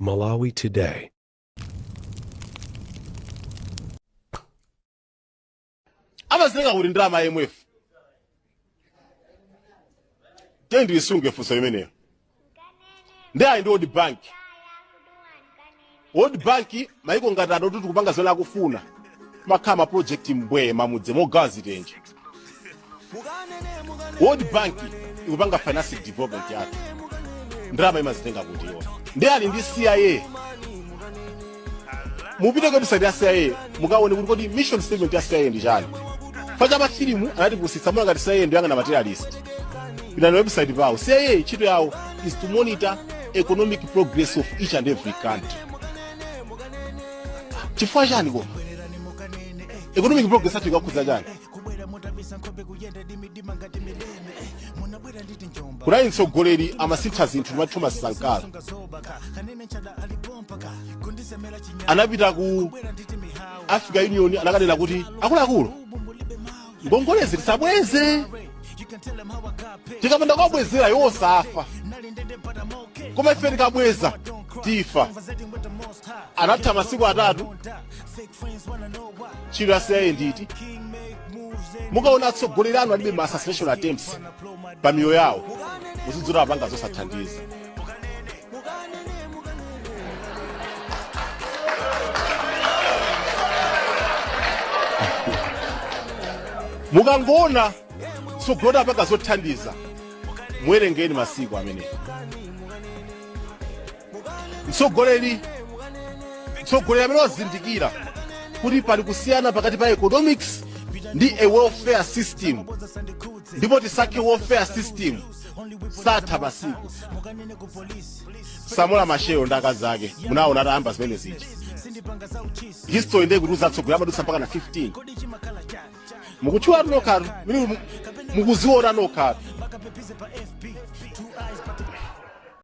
Malawi today. Abazenga kuti ndalama IMF. Tendi isunge fuso imeneyo. Ndi World Bank. World Bank maiko ngati kuti kupanga zona kufuna. Makama project mbwe mamudze mogazi tenje. World Bank ikupanga financial development yake. Ndalama imazitenga kuti yo. Ndi CIA. Mupite kwa website ya CIA, mukaone kuti kodi mission statement ya CIA ndi chani. Facha mafilimu anati kusitsamula ngati CIA ndi yanga na materialist. Ina website pawo. CIA chito yawo is to monitor economic progress of each and every country. Chifukwa chani ko? Economic progress ati ikakhuza chani? Kuna mtsogoleri amasintha zinthu mathu Sankara. Anapita ku Africa Union anakanena kuti akuluakulu ngongolezi tisabweze. Tikamanda kwabwezera yosafa. Koma ife tikabweza tifa. Anatha masiku atatu. Chiro CIA nditi. Mukaona atsogoleri anu alibe ma assassination attempts pamiyo yawo. Muzidzura apanga zosathandiza. Mukangona tsogolo apanga zothandiza muwerengeni masiku amene. Mtsogoleri amene wazindikira kuti pali kusiyana pakati pa economics ndi a welfare system. Ndipo tisake welfare system satha masiku. Samula Machel ndaka zake munaona atayamba zimene ziji. History ndi kuti uzatsogolera madusa mpaka na 15. Mukuchua nokharu, mukuziona nokharu.